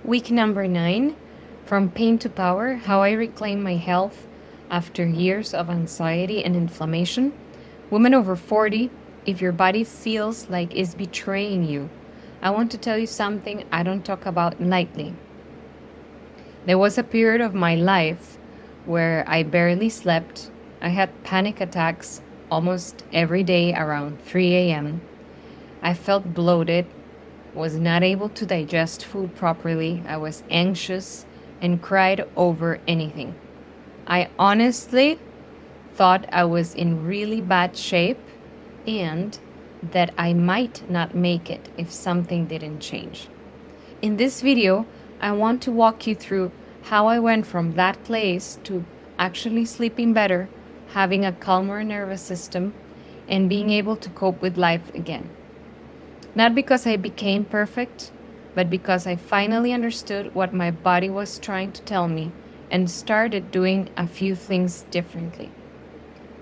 Week number 9, From Pain to Power, How I Reclaim My Health After Years of Anxiety and Inflammation. Women over 40, if your body feels like it's betraying you, I want to tell you something I don't talk about lightly. There was a period of my life where I barely slept. I had panic attacks almost every day around 3 a.m. I felt bloated, was not able to digest food properly. I was anxious and cried over anything. I honestly thought I was in really bad shape and that I might not make it if something didn't change. In this video, I want to walk you through how I went from that place to actually sleeping better, having a calmer nervous system, and being able to cope with life again. Not because I became perfect, but because I finally understood what my body was trying to tell me and started doing a few things differently.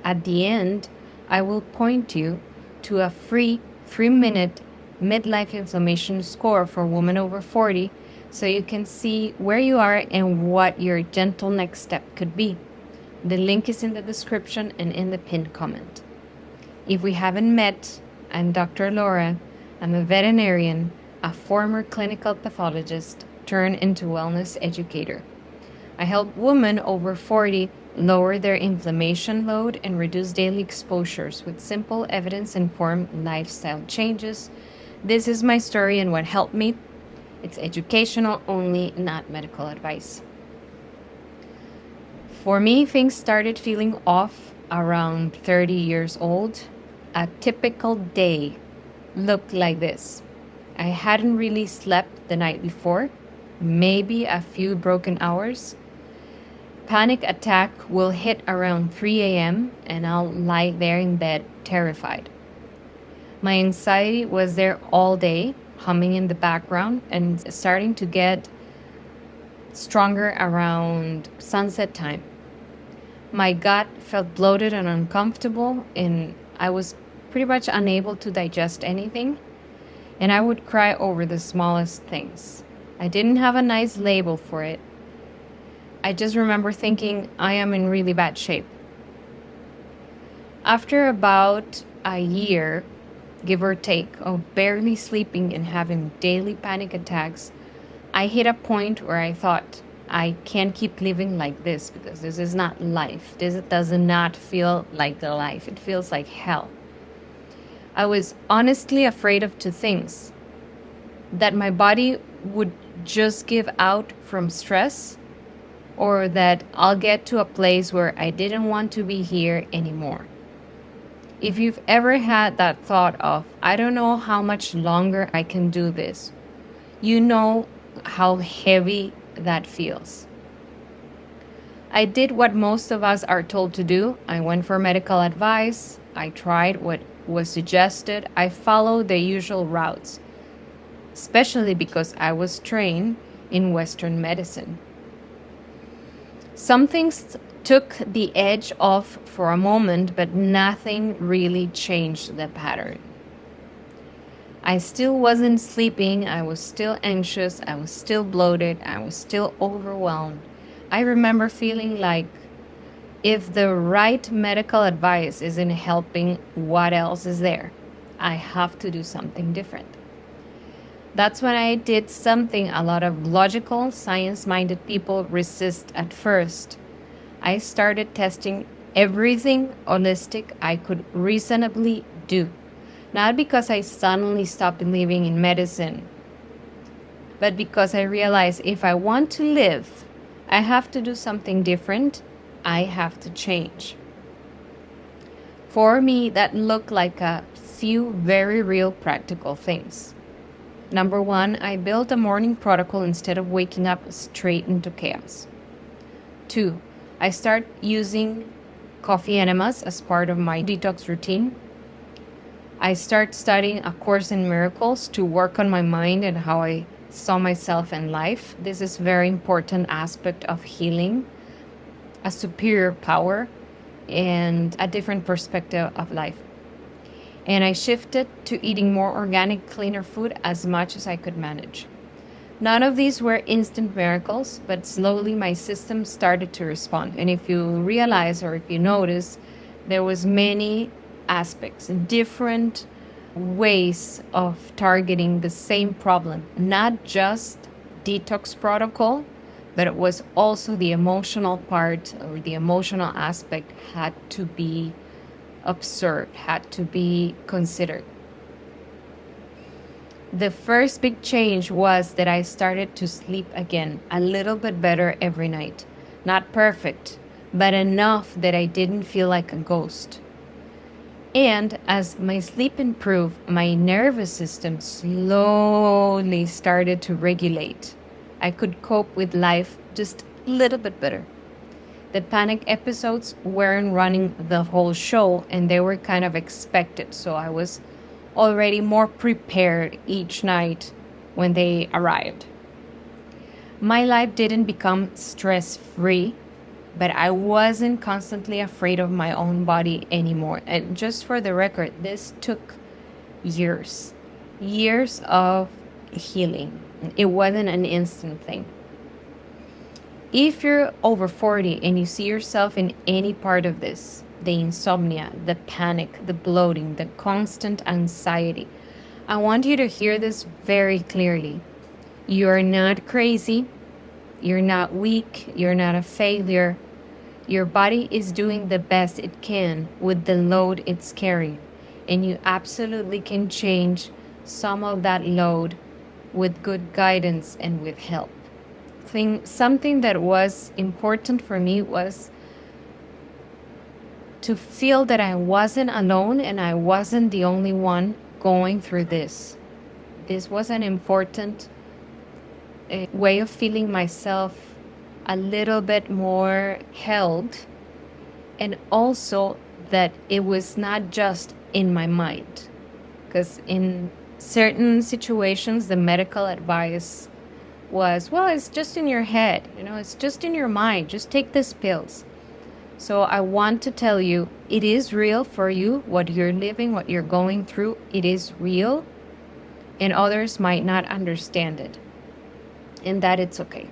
At the end, I will point you to a free 3-minute midlife inflammation score for women over 40 so you can see where you are and what your gentle next step could be. The link is in the description and in the pinned comment. If we haven't met, I'm Dr. Laura. I'm a veterinarian, a former clinical pathologist turned into wellness educator. I help women over 40 lower their inflammation load and reduce daily exposures with simple evidence-informed lifestyle changes. This is my story and what helped me. It's educational only, not medical advice. For me, things started feeling off around 30 years old. A typical day looked like this. I hadn't really slept the night before, maybe a few broken hours. Panic attack will hit around 3 a.m. and I'll lie there in bed terrified. My anxiety was there all day, humming in the background and starting to get stronger around sunset time. My gut felt bloated and uncomfortable, and I was pretty much unable to digest anything, and I would cry over the smallest things. I didn't have a nice label for it. I just remember thinking I am in really bad shape. After about a year, give or take, of barely sleeping and having daily panic attacks, I hit a point where I thought, I can't keep living like this because this is not life. This does not feel like the life. It feels like hell. I was honestly afraid of two things: that my body would just give out from stress, or that I'll get to a place where I didn't want to be here anymore. If you've ever had that thought of, I don't know how much longer I can do this, you know how heavy that feels. I did what most of us are told to do. I went for medical advice. I tried what was suggested. I followed the usual routes, especially because I was trained in Western medicine. Some things took the edge off for a moment, but nothing really changed the pattern. I still wasn't sleeping. I was still anxious. I was still bloated. I was still overwhelmed. I remember feeling like, if the right medical advice isn't helping, what else is there? I have to do something different. That's when I did something a lot of logical, science-minded people resist at first. I started testing everything holistic I could reasonably do. Not because I suddenly stopped believing in medicine, but because I realized if I want to live, I have to do something different. I have to change. For me, that looked like a few very real practical things. Number one, I built a morning protocol instead of waking up straight into chaos. 2, I started using coffee enemas as part of my detox routine. I started studying A Course in Miracles to work on my mind and how I saw myself and life. This is a very important aspect of healing, a superior power, and a different perspective of life. And I shifted to eating more organic, cleaner food as much as I could manage. None of these were instant miracles, but slowly my system started to respond. And if you realize or if you notice, there was many aspects, different ways of targeting the same problem, not just detox protocol, but it was also the emotional part or the emotional aspect had to be observed, had to be considered. The first big change was that I started to sleep again a little bit better every night. Not perfect, but enough that I didn't feel like a ghost. And as my sleep improved, my nervous system slowly started to regulate. I could cope with life just a little bit better. The panic episodes weren't running the whole show and they were kind of expected, so I was already more prepared each night when they arrived. My life didn't become stress free, but I wasn't constantly afraid of my own body anymore. And just for the record, this took years, years of healing. It wasn't an instant thing. If you're over 40 and you see yourself in any part of this, the insomnia, the panic, the bloating, the constant anxiety, I want you to hear this very clearly. You're not crazy. You're not weak. You're not a failure. Your body is doing the best it can with the load it's carrying. And you absolutely can change some of that load with good guidance and with help. Something that was important for me was to feel that I wasn't alone and I wasn't the only one going through this. This was an important way of feeling myself a little bit more held, and also that it was not just in my mind. Because in certain situations, the medical advice was, well, it's just in your head, it's just in your mind, just take these pills. So I want to tell you, it is real for you, what you're living, what you're going through, it is real, and others might not understand it, and that it's okay.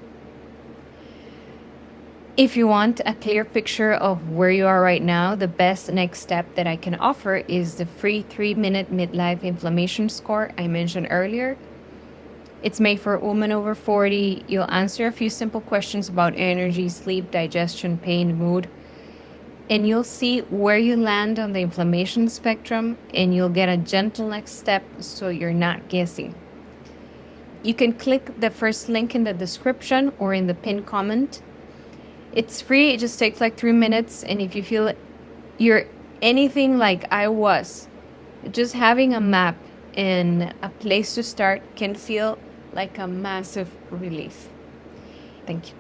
If you want a clear picture of where you are right now, the best next step that I can offer is the free 3-minute midlife inflammation score I mentioned earlier. It's made for women over 40. You'll answer a few simple questions about energy, sleep, digestion, pain, mood, and you'll see where you land on the inflammation spectrum, and you'll get a gentle next step so you're not guessing. You can click the first link in the description or in the pinned comment. It's free. It just takes like 3 minutes. And if you feel you're anything like I was, just having a map and a place to start can feel like a massive relief. Thank you.